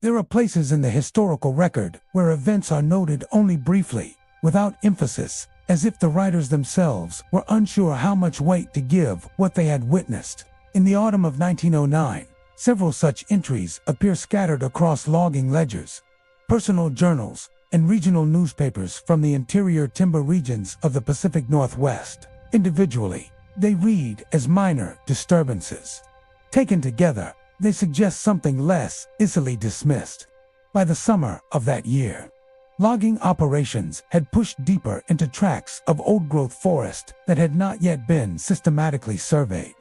There are places in the historical record where events are noted only briefly, without emphasis, as if the writers themselves were unsure how much weight to give what they had witnessed. In the autumn of 1909, several such entries appear scattered across logging ledgers, personal journals, and regional newspapers from the interior timber regions of the Pacific Northwest. Individually, they read as minor disturbances. Taken together, they suggest something less easily dismissed. By the summer of that year, logging operations had pushed deeper into tracts of old-growth forest that had not yet been systematically surveyed.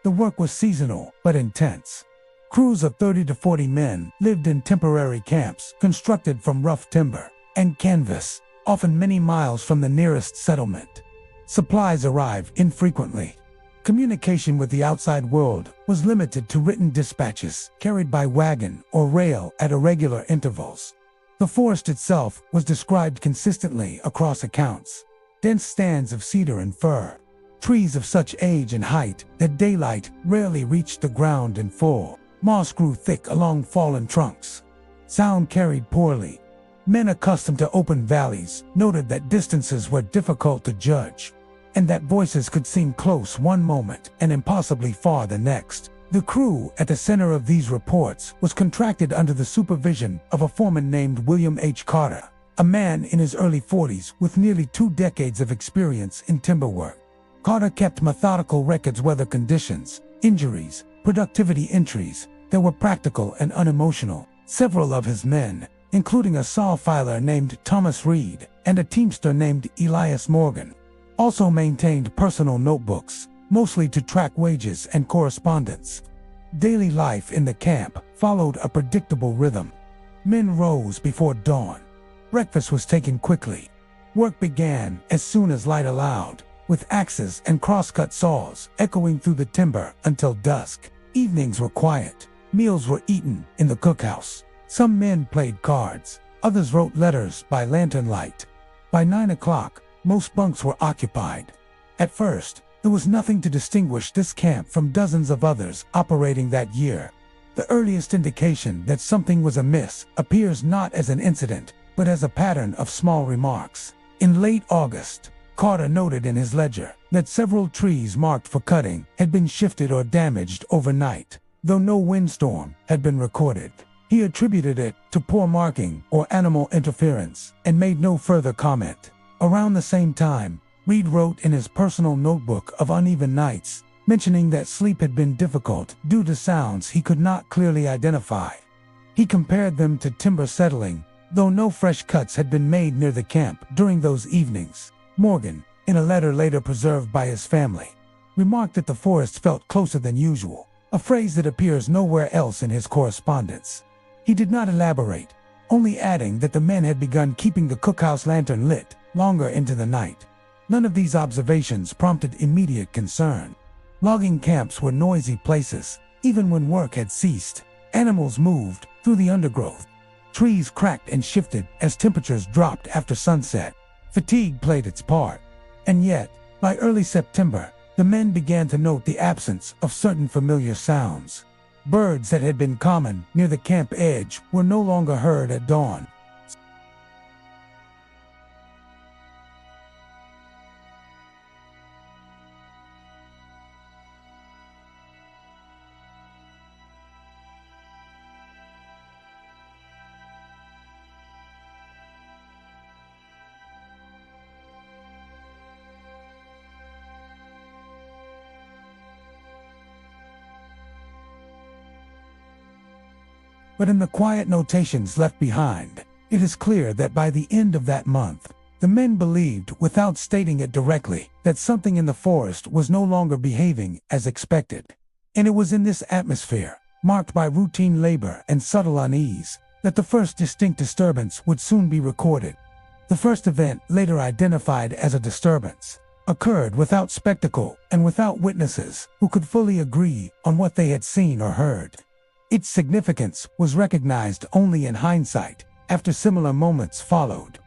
The work was seasonal but intense. Crews of 30 to 40 men lived in temporary camps constructed from rough timber and canvas, often many miles from the nearest settlement. Supplies arrived infrequently. Communication with the outside world was limited to written dispatches carried by wagon or rail at irregular intervals. The forest itself was described consistently across accounts. Dense stands of cedar and fir, trees of such age and height that daylight rarely reached the ground in full. Moss grew thick along fallen trunks. Sound carried poorly. Men accustomed to open valleys noted that distances were difficult to judge, and that voices could seem close one moment and impossibly far the next. The crew at the center of these reports was contracted under the supervision of a foreman named William H. Carter, a man in his early 40s with nearly 2 decades of experience in timber work. Carter kept methodical records of weather conditions, injuries, productivity entries that were practical and unemotional. Several of his men, including a saw filer named Thomas Reed and a teamster named Elias Morgan, also maintained personal notebooks, mostly to track wages and correspondence. Daily life in the camp followed a predictable rhythm. Men rose before dawn. Breakfast was taken quickly. Work began as soon as light allowed, with axes and crosscut saws echoing through the timber until dusk. Evenings were quiet. Meals were eaten in the cookhouse. Some men played cards. Others wrote letters by lantern light. By 9 o'clock, most bunks were occupied. At first, there was nothing to distinguish this camp from dozens of others operating that year. The earliest indication that something was amiss appears not as an incident, but as a pattern of small remarks. In late August, Carter noted in his ledger that several trees marked for cutting had been shifted or damaged overnight, though no windstorm had been recorded. He attributed it to poor marking or animal interference and made no further comment. Around the same time, Reed wrote in his personal notebook of uneven nights, mentioning that sleep had been difficult due to sounds he could not clearly identify. He compared them to timber settling, though no fresh cuts had been made near the camp during those evenings. Morgan, in a letter later preserved by his family, remarked that the forest felt closer than usual, a phrase that appears nowhere else in his correspondence. He did not elaborate, only adding that the men had begun keeping the cookhouse lantern lit longer into the night. None of these observations prompted immediate concern. Logging camps were noisy places, even when work had ceased. Animals moved through the undergrowth. Trees cracked and shifted as temperatures dropped after sunset. Fatigue played its part. And yet, by early September, the men began to note the absence of certain familiar sounds. Birds that had been common near the camp edge were no longer heard at dawn. But in the quiet notations left behind, it is clear that by the end of that month, the men believed, without stating it directly, that something in the forest was no longer behaving as expected. And it was in this atmosphere, marked by routine labor and subtle unease, that the first distinct disturbance would soon be recorded. The first event, later identified as a disturbance, occurred without spectacle and without witnesses who could fully agree on what they had seen or heard. Its significance was recognized only in hindsight, after similar moments followed.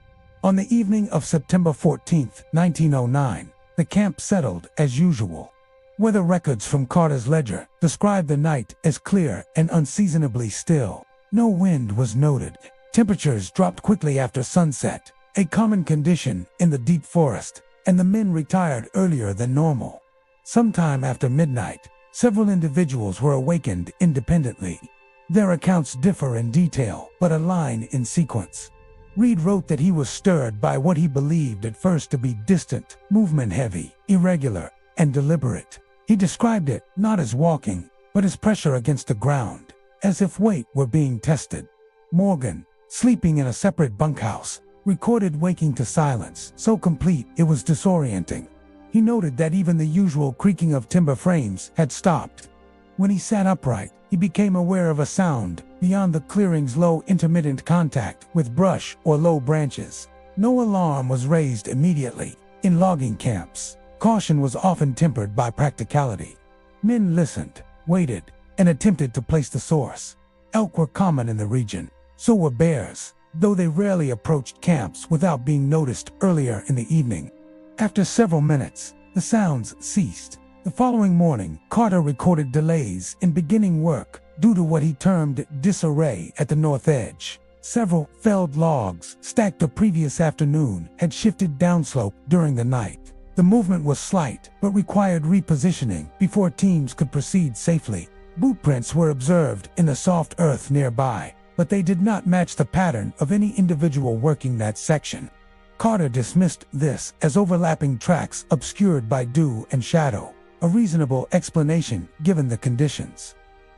On the evening of September 14, 1909, the camp settled as usual. Weather records from Carter's ledger describe the night as clear and unseasonably still. No wind was noted. Temperatures dropped quickly after sunset, a common condition in the deep forest, and the men retired earlier than normal. Sometime after midnight, several individuals were awakened independently. Their accounts differ in detail, but align in sequence. Reed wrote that he was stirred by what he believed at first to be distant, movement-heavy, irregular, and deliberate. He described it not as walking, but as pressure against the ground, as if weight were being tested. Morgan, sleeping in a separate bunkhouse, recorded waking to silence so complete it was disorienting. He noted that even the usual creaking of timber frames had stopped. When he sat upright, he became aware of a sound beyond the clearing's low intermittent contact with brush or low branches. No alarm was raised immediately. In logging camps, caution was often tempered by practicality. Men listened, waited, and attempted to place the source. Elk were common in the region, so were bears, though they rarely approached camps without being noticed earlier in the evening. After several minutes, the sounds ceased. The following morning, Carter recorded delays in beginning work due to what he termed disarray at the north edge. Several felled logs stacked the previous afternoon had shifted downslope during the night. The movement was slight, but required repositioning before teams could proceed safely. Boot prints were observed in the soft earth nearby, but they did not match the pattern of any individual working that section. Carter dismissed this as overlapping tracks obscured by dew and shadow, a reasonable explanation given the conditions.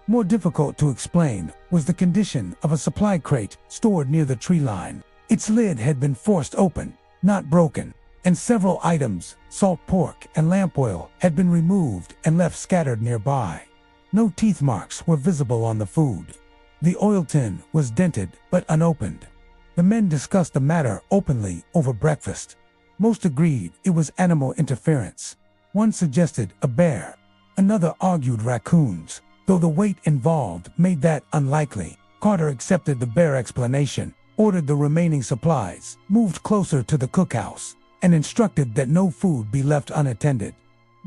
More difficult to explain was the condition of a supply crate stored near the tree line. Its lid had been forced open, not broken, and several items, salt pork and lamp oil, had been removed and left scattered nearby. No teeth marks were visible on the food. The oil tin was dented but unopened. The men discussed the matter openly over breakfast. Most agreed it was animal interference. One suggested a bear. Another argued raccoons, though the weight involved made that unlikely. Carter accepted the bear explanation, ordered the remaining supplies, moved closer to the cookhouse, and instructed that no food be left unattended.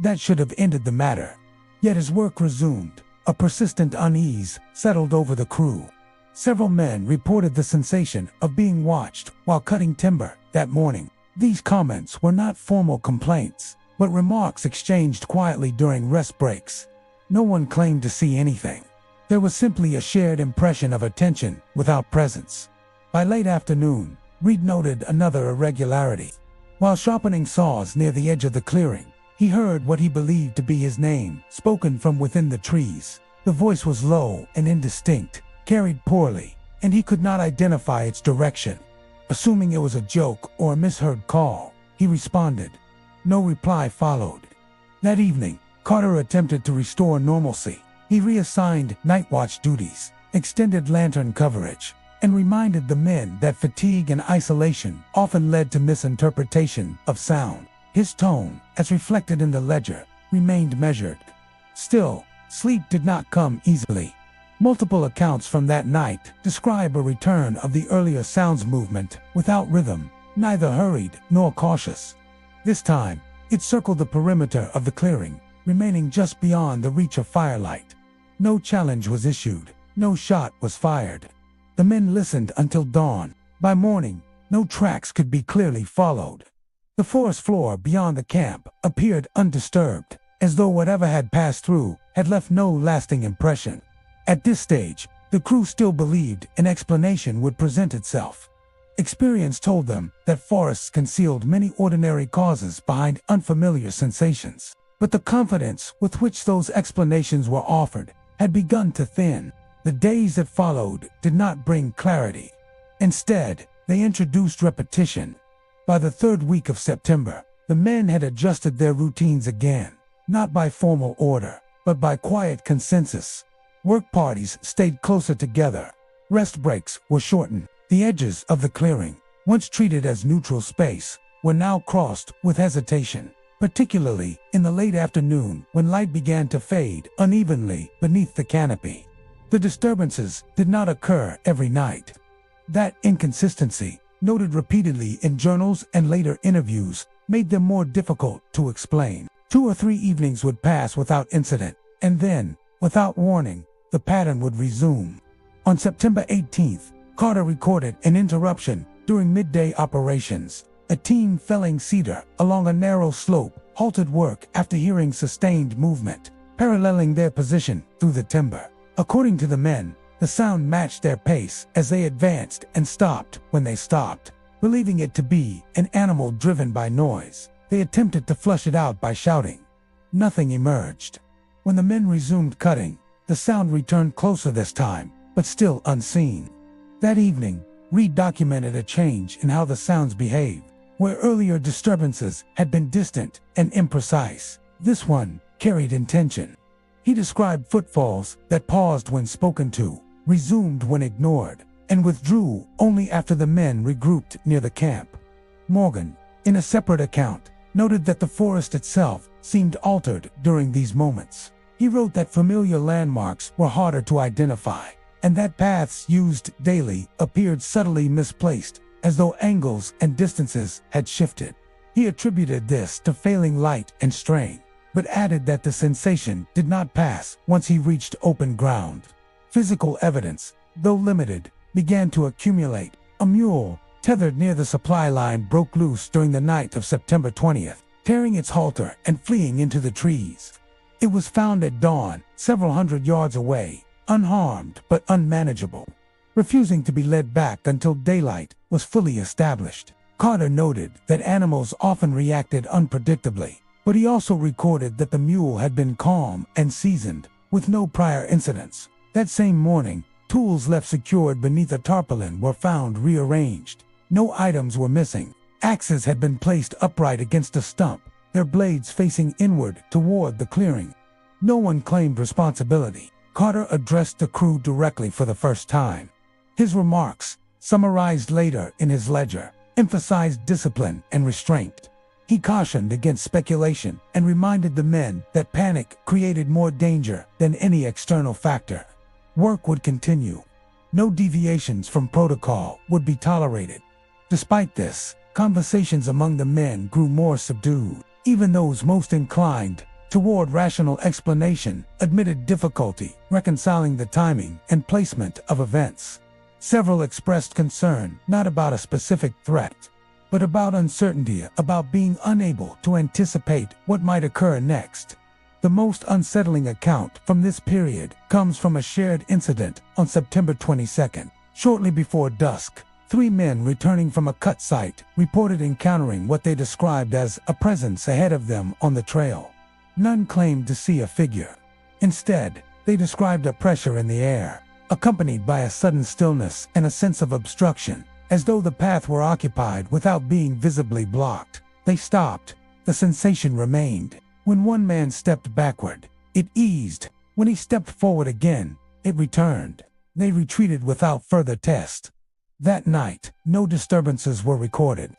That should have ended the matter. Yet as work resumed, a persistent unease settled over the crew. Several men reported the sensation of being watched while cutting timber that morning. These comments were not formal complaints, but remarks exchanged quietly during rest breaks. No one claimed to see anything. There was simply a shared impression of attention without presence. By late afternoon, Reed noted another irregularity. While sharpening saws near the edge of the clearing, he heard what he believed to be his name, spoken from within the trees. The voice was low and indistinct, carried poorly, and he could not identify its direction. Assuming it was a joke or a misheard call, he responded. No reply followed. That evening, Carter attempted to restore normalcy. He reassigned night watch duties, extended lantern coverage, and reminded the men that fatigue and isolation often led to misinterpretation of sound. His tone, as reflected in the ledger, remained measured. Still, sleep did not come easily. Multiple accounts from that night describe a return of the earlier sounds movement without rhythm, neither hurried nor cautious. This time, it circled the perimeter of the clearing, remaining just beyond the reach of firelight. No challenge was issued, no shot was fired. The men listened until dawn. By morning, no tracks could be clearly followed. The forest floor beyond the camp appeared undisturbed, as though whatever had passed through had left no lasting impression. At this stage, the crew still believed an explanation would present itself. Experience told them that forests concealed many ordinary causes behind unfamiliar sensations. But the confidence with which those explanations were offered had begun to thin. The days that followed did not bring clarity. Instead, they introduced repetition. By the third week of September, the men had adjusted their routines again, not by formal order, but by quiet consensus. Work parties stayed closer together. Rest breaks were shortened. The edges of the clearing, once treated as neutral space, were now crossed with hesitation, particularly in the late afternoon when light began to fade unevenly beneath the canopy. The disturbances did not occur every night. That inconsistency, noted repeatedly in journals and later interviews, made them more difficult to explain. 2 or 3 evenings would pass without incident, and then, without warning, the pattern would resume. On September 18th, Carter recorded an interruption during midday operations. A team felling cedar along a narrow slope halted work after hearing sustained movement, paralleling their position through the timber. According to the men, the sound matched their pace as they advanced and stopped when they stopped. Believing it to be an animal driven by noise, they attempted to flush it out by shouting. Nothing emerged. When the men resumed cutting, the sound returned closer this time, but still unseen. That evening, Reed documented a change in how the sounds behaved. Where earlier disturbances had been distant and imprecise, this one carried intention. He described footfalls that paused when spoken to, resumed when ignored, and withdrew only after the men regrouped near the camp. Morgan, in a separate account, noted that the forest itself seemed altered during these moments. He wrote that familiar landmarks were harder to identify, and that paths used daily appeared subtly misplaced, as though angles and distances had shifted. He attributed this to failing light and strain, but added that the sensation did not pass once he reached open ground. Physical evidence, though limited, began to accumulate. A mule, tethered near the supply line, broke loose during the night of September 20th, tearing its halter and fleeing into the trees. It was found at dawn, several hundred yards away, unharmed but unmanageable, refusing to be led back until daylight was fully established. Carter noted that animals often reacted unpredictably, but he also recorded that the mule had been calm and seasoned, with no prior incidents. That same morning, tools left secured beneath a tarpaulin were found rearranged. No items were missing. Axes had been placed upright against a stump, their blades facing inward toward the clearing. No one claimed responsibility. Carter addressed the crew directly for the first time. His remarks, summarized later in his ledger, emphasized discipline and restraint. He cautioned against speculation and reminded the men that panic created more danger than any external factor. Work would continue. No deviations from protocol would be tolerated. Despite this, conversations among the men grew more subdued. Even those most inclined toward rational explanation admitted difficulty reconciling the timing and placement of events. Several expressed concern not about a specific threat, but about uncertainty, about being unable to anticipate what might occur next. The most unsettling account from this period comes from a shared incident on September 22nd. Shortly before dusk, 3 men returning from a cut site reported encountering what they described as a presence ahead of them on the trail. None claimed to see a figure. Instead, they described a pressure in the air, accompanied by a sudden stillness and a sense of obstruction, as though the path were occupied without being visibly blocked. They stopped. The sensation remained. When one man stepped backward, it eased. When he stepped forward again, it returned. They retreated without further test. That night, no disturbances were recorded.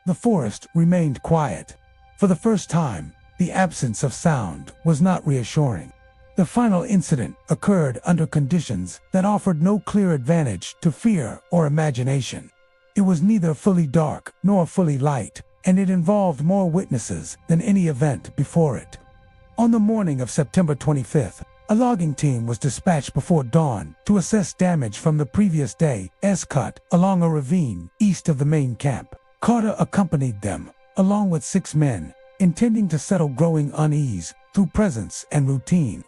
The forest remained quiet. For the first time, the absence of sound was not reassuring. The final incident occurred under conditions that offered no clear advantage to fear or imagination. It was neither fully dark nor fully light, and it involved more witnesses than any event before it. On the morning of September 25th, a logging team was dispatched before dawn to assess damage from the previous day's cut along a ravine east of the main camp. Carter accompanied them, along with 6 men, intending to settle growing unease through presence and routine.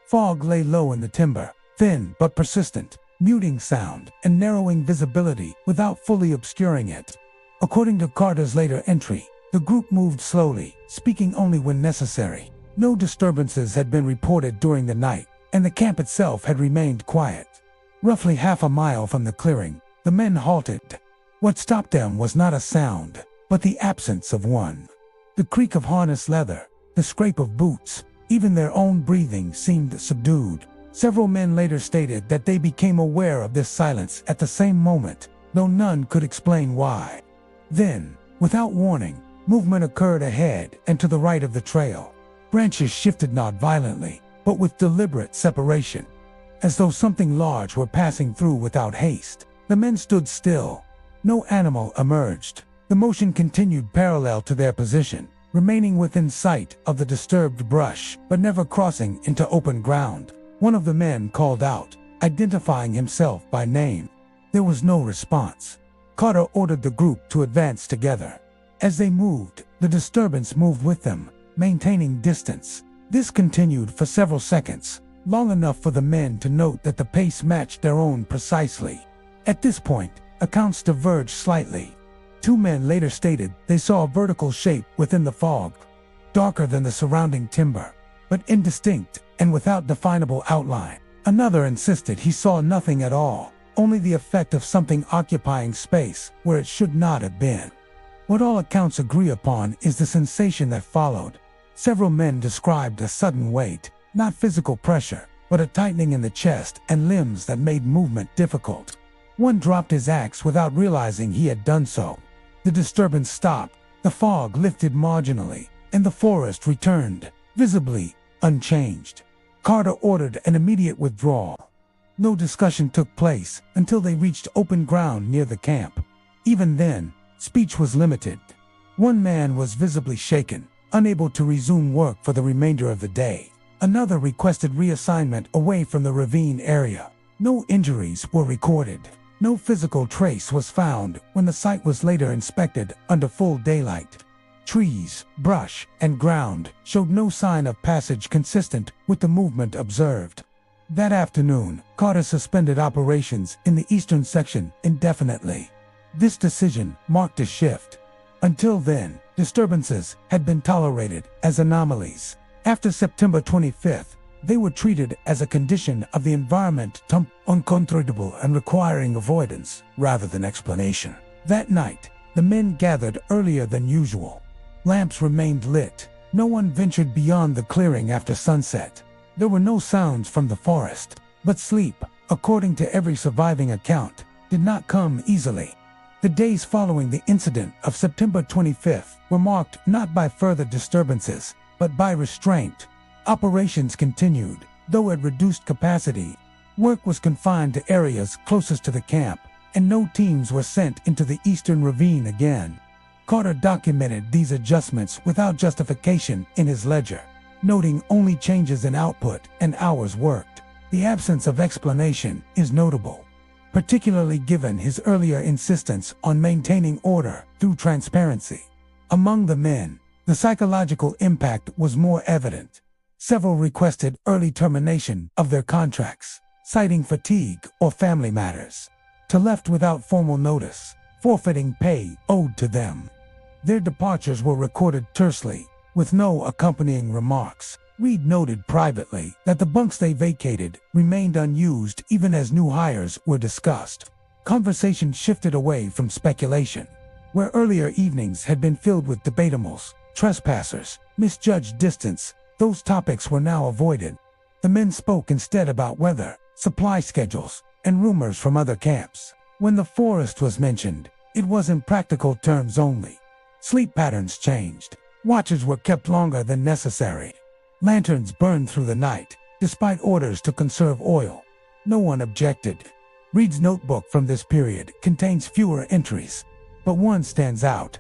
Fog lay low in the timber, thin but persistent, muting sound and narrowing visibility without fully obscuring it. According to Carter's later entry, the group moved slowly, speaking only when necessary. No disturbances had been reported during the night, and the camp itself had remained quiet. Roughly half a mile from the clearing, the men halted. What stopped them was not a sound, but the absence of one. The creak of harness leather, the scrape of boots, even their own breathing seemed subdued. Several men later stated that they became aware of this silence at the same moment, though none could explain why. Then, without warning, movement occurred ahead and to the right of the trail. Branches shifted not violently, but with deliberate separation. As though something large were passing through without haste, the men stood still. No animal emerged. The motion continued parallel to their position, remaining within sight of the disturbed brush, but never crossing into open ground. One of the men called out, identifying himself by name. There was no response. Carter ordered the group to advance together. As they moved, the disturbance moved with them, maintaining distance. This continued for several seconds, long enough for the men to note that the pace matched their own precisely. At this point, accounts diverged slightly. Two men later stated they saw a vertical shape within the fog, darker than the surrounding timber, but indistinct and without definable outline. Another insisted he saw nothing at all, only the effect of something occupying space where it should not have been. What all accounts agree upon is the sensation that followed. Several men described a sudden weight, not physical pressure, but a tightening in the chest and limbs that made movement difficult. One dropped his axe without realizing he had done so. The disturbance stopped, the fog lifted marginally, and the forest returned, visibly unchanged. Carter ordered an immediate withdrawal. No discussion took place until they reached open ground near the camp. Even then, speech was limited. One man was visibly shaken, unable to resume work for the remainder of the day. Another requested reassignment away from the ravine area. No injuries were recorded. No physical trace was found when the site was later inspected under full daylight. Trees, brush, and ground showed no sign of passage consistent with the movement observed. That afternoon, Carter suspended operations in the eastern section indefinitely. This decision marked a shift. Until then, disturbances had been tolerated as anomalies. After September 25th, they were treated as a condition of the environment, uncontrollable and requiring avoidance rather than explanation. That night, the men gathered earlier than usual. Lamps remained lit. No one ventured beyond the clearing after sunset. There were no sounds from the forest, but sleep, according to every surviving account, did not come easily. The days following the incident of September 25th were marked not by further disturbances, but by restraint. Operations continued, though at reduced capacity. Work was confined to areas closest to the camp, and no teams were sent into the eastern ravine again. Carter documented these adjustments without justification in his ledger, noting only changes in output and hours worked. The absence of explanation is notable, particularly given his earlier insistence on maintaining order through transparency. Among the men, the psychological impact was more evident. Several requested early termination of their contracts, citing fatigue or family matters. To left without formal notice, forfeiting pay owed to them. Their departures were recorded tersely, with no accompanying remarks. Reed noted privately that the bunks they vacated remained unused even as new hires were discussed. Conversation shifted away from speculation. Where earlier evenings had been filled with debatables, trespassers, misjudged distance, those topics were now avoided. The men spoke instead about weather, supply schedules, and rumors from other camps. When the forest was mentioned, it was in practical terms only. Sleep patterns changed. Watches were kept longer than necessary. Lanterns burned through the night, despite orders to conserve oil. No one objected. Reed's notebook from this period contains fewer entries, but one stands out.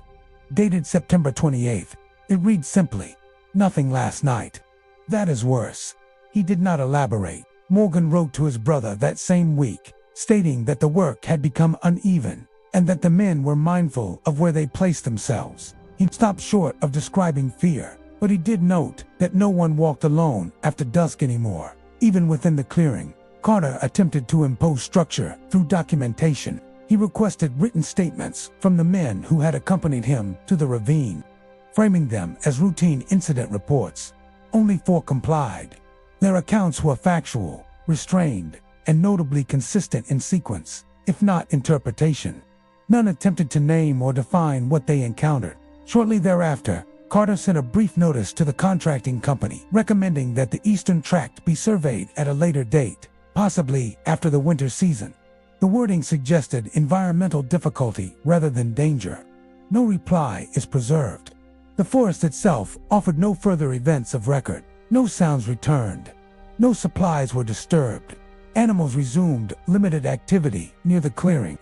Dated September 28th, it reads simply, "Nothing last night." That is worse. He did not elaborate. Morgan wrote to his brother that same week, stating that the work had become uneven, and that the men were mindful of where they placed themselves. He stopped short of describing fear, but he did note that no one walked alone after dusk anymore. Even within the clearing, Carter attempted to impose structure through documentation. He requested written statements from the men who had accompanied him to the ravine, framing them as routine incident reports. Only 4 complied. Their accounts were factual, restrained, and notably consistent in sequence, if not interpretation. None attempted to name or define what they encountered. Shortly thereafter, Carter sent a brief notice to the contracting company recommending that the eastern tract be surveyed at a later date, possibly after the winter season. The wording suggested environmental difficulty rather than danger. No reply is preserved. The forest itself offered no further events of record. No sounds returned. No supplies were disturbed. Animals resumed limited activity near the clearing.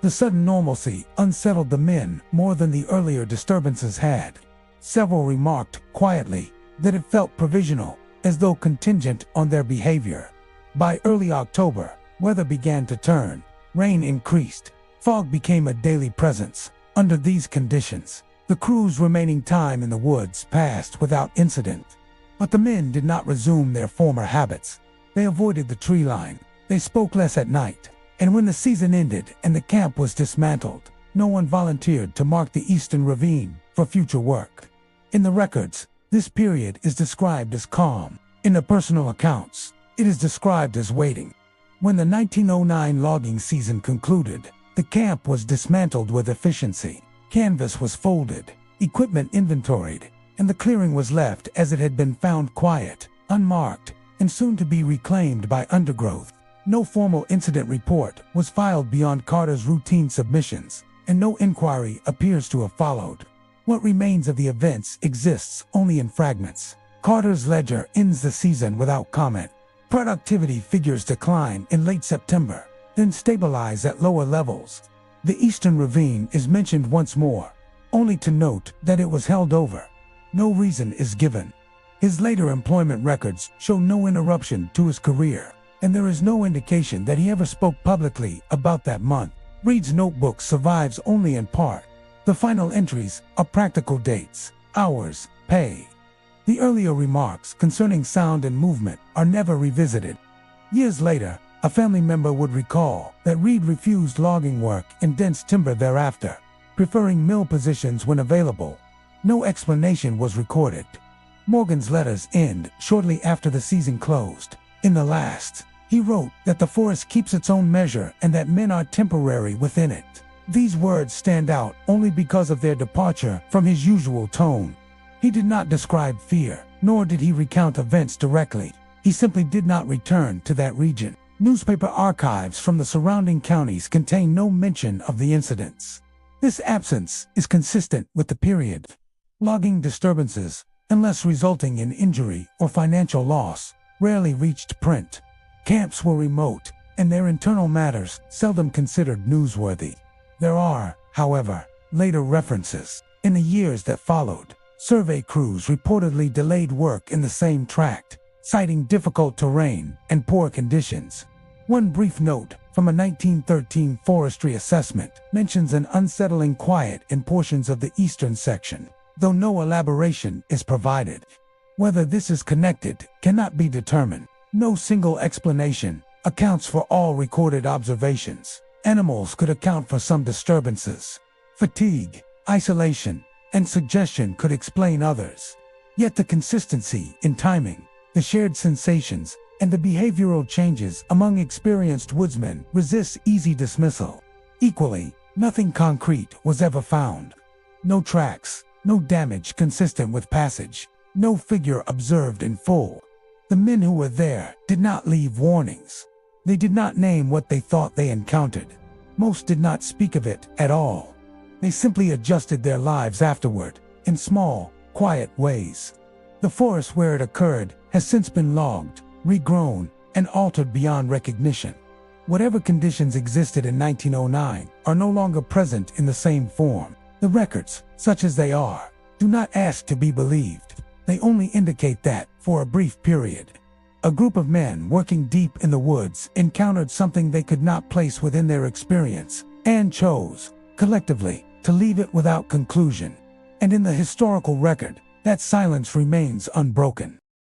The sudden normalcy unsettled the men more than the earlier disturbances had. Several remarked quietly that it felt provisional, as though contingent on their behavior. By early October, Weather began to turn, rain increased, fog became a daily presence. Under these conditions, the crew's remaining time in the woods passed without incident. But the men did not resume their former habits. They avoided the tree line, they spoke less at night, and when the season ended and the camp was dismantled, no one volunteered to mark the eastern ravine for future work. In the records, this period is described as calm. In the personal accounts, it is described as waiting. When the 1909 logging season concluded, the camp was dismantled with efficiency. Canvas was folded, equipment inventoried, and the clearing was left as it had been found, quiet, unmarked, and soon to be reclaimed by undergrowth. No formal incident report was filed beyond Carter's routine submissions, and no inquiry appears to have followed. What remains of the events exists only in fragments. Carter's ledger ends the season without comment. Productivity figures decline in late September, then stabilize at lower levels. The Eastern Ravine is mentioned once more, only to note that it was held over. No reason is given. His later employment records show no interruption to his career, and there is no indication that he ever spoke publicly about that month. Reed's notebook survives only in part. The final entries are practical dates, hours, pay. The earlier remarks concerning sound and movement are never revisited. Years later, a family member would recall that Reed refused logging work in dense timber thereafter, preferring mill positions when available. No explanation was recorded. Morgan's letters end shortly after the season closed. In the last, he wrote that the forest keeps its own measure and that men are temporary within it. These words stand out only because of their departure from his usual tone. He did not describe fear, nor did he recount events directly. He simply did not return to that region. Newspaper archives from the surrounding counties contain no mention of the incidents. This absence is consistent with the period. Logging disturbances, unless resulting in injury or financial loss, rarely reached print. Camps were remote, and their internal matters seldom considered newsworthy. There are, however, later references. In the years that followed, survey crews reportedly delayed work in the same tract, citing difficult terrain and poor conditions. One brief note from a 1913 forestry assessment mentions an unsettling quiet in portions of the eastern section, though no elaboration is provided. Whether this is connected cannot be determined. No single explanation accounts for all recorded observations. Animals could account for some disturbances. Fatigue, isolation, and suggestion could explain others. Yet the consistency in timing, the shared sensations, and the behavioral changes among experienced woodsmen resists easy dismissal. Equally, nothing concrete was ever found. No tracks, no damage consistent with passage, no figure observed in full. The men who were there did not leave warnings. They did not name what they thought they encountered. Most did not speak of it at all. They simply adjusted their lives afterward, in small, quiet ways. The forest where it occurred has since been logged, regrown, and altered beyond recognition. Whatever conditions existed in 1909 are no longer present in the same form. The records, such as they are, do not ask to be believed. They only indicate that, for a brief period, a group of men working deep in the woods encountered something they could not place within their experience, and chose, collectively, to leave it without conclusion. And in the historical record, that silence remains unbroken.